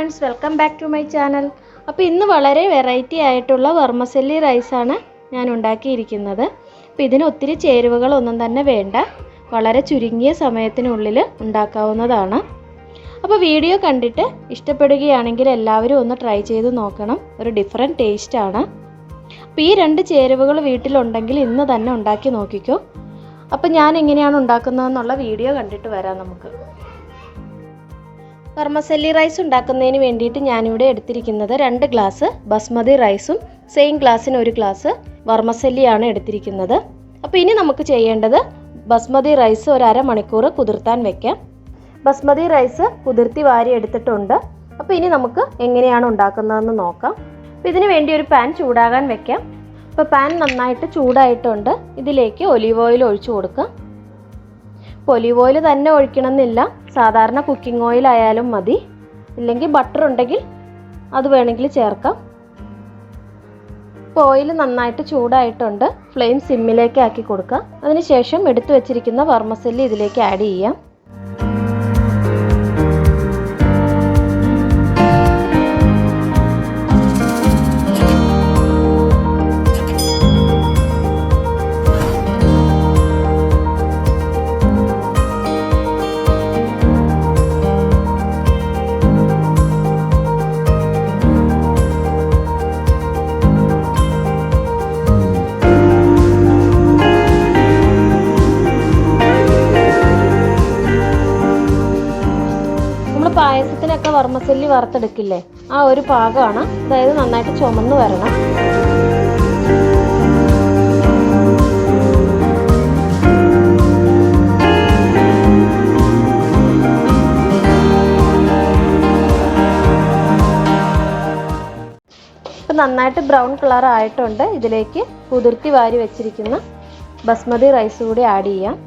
friends, welcome back to my channel. അപ്പോൾ ഇന്ന് വളരെ വെറൈറ്റി ആയിട്ടുള്ള വെർമസെല്ലി റൈസ് ആണ് ഞാൻ ഉണ്ടാക്കിയിരിക്കുന്നത്. അപ്പോൾ ഇതിന് ഒത്തിരി ചേരുവകളൊന്നും തന്നെ വേണ്ട. വളരെ ചുരുങ്ങിയ സമയത്തിനുള്ളിൽ ഉണ്ടാക്കാവുന്നതാണ്. അപ്പോൾ വീഡിയോ കണ്ടിട്ട് ഇഷ്ടപ്പെടുകയാണെങ്കിൽ എല്ലാവരും ഒന്ന് ട്രൈ ചെയ്ത് നോക്കണം. ഒരു ഡിഫറെന്റ് ടേസ്റ്റ് ആണ്. അപ്പോൾ ഈ രണ്ട് ചേരുവകൾ വീട്ടിലുണ്ടെങ്കിൽ ഇന്ന് തന്നെ ഉണ്ടാക്കി നോക്കിക്കോ. അപ്പോൾ ഞാൻ എങ്ങനെയാണ് ഉണ്ടാക്കുന്നതെന്നുള്ള വീഡിയോ കണ്ടിട്ട് വരാം നമുക്ക്. വെർമസെല്ലി റൈസ് ഉണ്ടാക്കുന്നതിന് വേണ്ടിയിട്ട് ഞാനിവിടെ എടുത്തിരിക്കുന്നത് 2 ഗ്ലാസ് ബസ്മതി റൈസും സെയിം ഗ്ലാസ്സിന് 1 ഗ്ലാസ് വെർമസെല്ലിയാണ് എടുത്തിരിക്കുന്നത്. അപ്പോൾ ഇനി നമുക്ക് ചെയ്യേണ്ടത് ബസ്മതി റൈസ് ഒരു അരമണിക്കൂർ കുതിർത്താൻ വെക്കാം. ബസ്മതി റൈസ് കുതിർത്തി വാരി എടുത്തിട്ടുണ്ട്. അപ്പോൾ ഇനി നമുക്ക് എങ്ങനെയാണ് ഉണ്ടാക്കുന്നതെന്ന് നോക്കാം. അപ്പോൾ ഇതിന് വേണ്ടി ഒരു പാൻ ചൂടാകാൻ വെക്കാം. അപ്പോൾ പാൻ നന്നായിട്ട് ചൂടായിട്ടുണ്ട്. ഇതിലേക്ക് ഒലീവ് ഓയിൽ ഒഴിച്ചു കൊടുക്കാം. ഒലീവ് ഓയിൽ തന്നെ ഒഴിക്കണമെന്നില്ല, സാധാരണ കുക്കിംഗ് ഓയിൽ ആയാലും മതി. ഇല്ലെങ്കിൽ ബട്ടർ ഉണ്ടെങ്കിൽ അത് വേണമെങ്കിൽ ചേർക്കാം. ഇപ്പോൾ ഓയിൽ നന്നായിട്ട് ചൂടായിട്ടുണ്ട്. ഫ്ലെയിം സിമ്മിലേക്ക് ആക്കി കൊടുക്കാം. അതിനുശേഷം എടുത്തു വെച്ചിരിക്കുന്ന വെർമസെല്ലി ഇതിലേക്ക് ആഡ് ചെയ്യാം. പായസത്തിനൊക്കെ വെർമസെല്ലി വറുത്തെടുക്കില്ലേ, ആ ഒരു പാകമാണ്. അതായത് നന്നായിട്ട് ചുമന്ന് വരണം. ഇപ്പം നന്നായിട്ട് ബ്രൗൺ കളർ ആയിട്ടുണ്ട്. ഇതിലേക്ക് കുതിർത്തി വാരി വെച്ചിരിക്കുന്ന ബസ്മതി റൈസ് കൂടി ആഡ് ചെയ്യാം.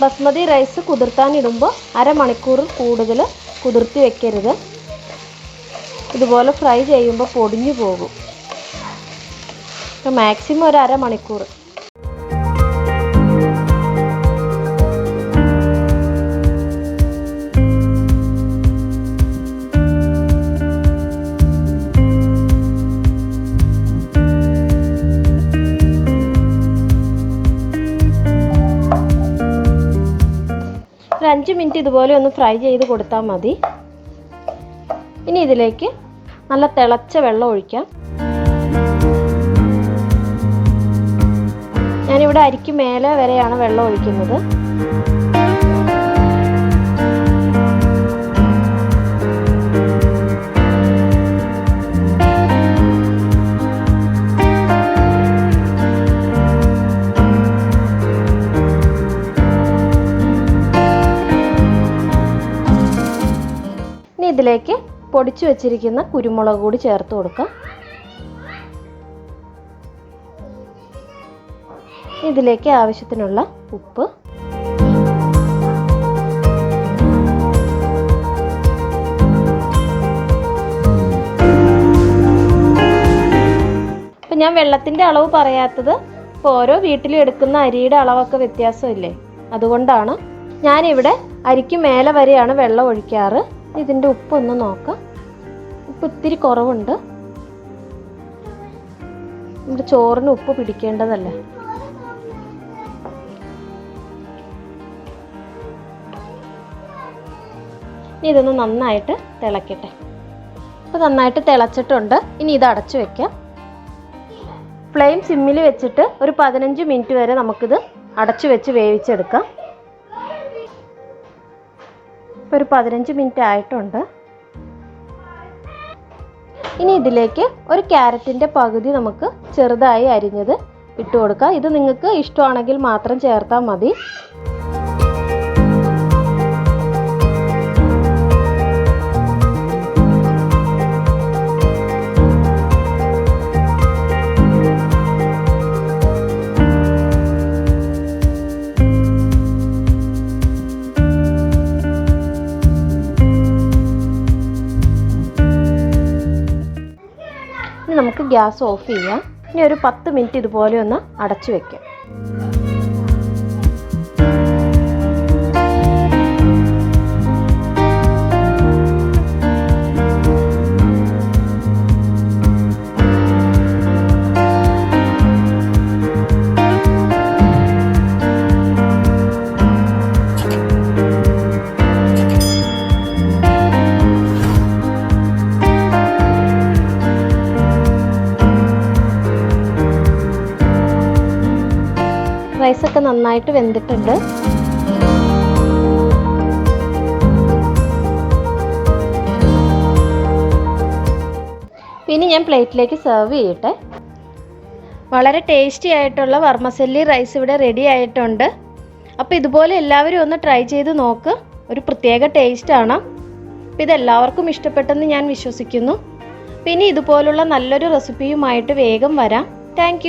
ബസ്മതി റൈസ് കുതിർത്താനിടുമ്പോൾ അരമണിക്കൂർ കൂടുതൽ കുതിർത്തി വെക്കരുത്. ഇതുപോലെ ഫ്രൈ ചെയ്യുമ്പോൾ പൊടിഞ്ഞു പോകും. മാക്സിമം ഒരു അരമണിക്കൂർ. ഒരു 5 മിനിറ്റ് ഇതുപോലെ ഒന്ന് ഫ്രൈ ചെയ്ത് കൊടുത്താൽ മതി. ഇനി ഇതിലേക്ക് നല്ല തിളച്ച വെള്ളം ഒഴിക്കാം. ഞാനിവിടെ അരിക്ക് മേലെ വരെയാണ് വെള്ളം ഒഴിക്കുന്നത്. ഇതിലേക്ക് പൊടിച്ചു വെച്ചിരിക്കുന്ന കുരുമുളക് കൂടി ചേർത്ത് കൊടുക്കാം. ഇതിലേക്ക് ആവശ്യത്തിനുള്ള ഉപ്പ്, ഇപ്പം ഞാൻ വെള്ളത്തിൻ്റെ അളവ് പറയാത്തത് ഇപ്പോൾ ഓരോ വീട്ടിലും എടുക്കുന്ന അരിയുടെ അളവൊക്കെ വ്യത്യാസമില്ലേ, അതുകൊണ്ടാണ്. ഞാനിവിടെ അരിക്ക് മേലെ വരെയാണ് വെള്ളം ഒഴിക്കാറ്. ഇതിൻ്റെ ഉപ്പൊന്ന് നോക്കാം. ഉപ്പ് ഇത്തിരി കുറവുണ്ട്. നമ്മുടെ ചോറിന് ഉപ്പ് പിടിക്കേണ്ടതല്ലേ. ഇനി ഇതൊന്ന് നന്നായിട്ട് തിളക്കട്ടെ. ഇപ്പോൾ നന്നായിട്ട് തിളച്ചിട്ടുണ്ട്. ഇനി ഇത് അടച്ചു വെക്കാം. ഫ്ലെയിം സിമ്മിൽ വെച്ചിട്ട് ഒരു 15 മിനിറ്റ് വരെ നമുക്കിത് അടച്ചു വെച്ച് വേവിച്ചെടുക്കാം. ഇപ്പോൾ ഒരു 15 മിനിറ്റ് ആയിട്ടുണ്ട്. ഇനി ഇതിലേക്ക് ഒരു ക്യാരറ്റിൻ്റെ പകുതി നമുക്ക് ചെറുതായി അരിഞ്ഞത് ഇട്ട് കൊടുക്കാം. ഇത് നിങ്ങൾക്ക് ഇഷ്ടമാണെങ്കിൽ മാത്രം ചേർത്താൽ മതി. നമുക്ക് ഗ്യാസ് ഓഫ് ചെയ്യാം. ഇനി ഒരു 10 മിനിറ്റ് ഇതുപോലെ ഒന്ന് അടച്ചു വെക്കാം. റൈസൊക്കെ നന്നായിട്ട് വെന്തിട്ടുണ്ട്. പിന്നെ ഞാൻ പ്ലേറ്റിലേക്ക് സെർവ് ചെയ്യട്ടെ. വളരെ ടേസ്റ്റി ആയിട്ടുള്ള വർമസെല്ലി റൈസ് ഇവിടെ റെഡി ആയിട്ടുണ്ട്. അപ്പോൾ ഇതുപോലെ എല്ലാവരും ഒന്ന് ട്രൈ ചെയ്ത് നോക്ക്. ഒരു പ്രത്യേക ടേസ്റ്റാണ്. അപ്പോൾ ഇതെല്ലാവർക്കും ഇഷ്ടപ്പെട്ടെന്ന് ഞാൻ വിശ്വസിക്കുന്നു. പിന്നെ ഇതുപോലുള്ള നല്ലൊരു റെസിപ്പിയുമായിട്ട് വേഗം വരാം. താങ്ക്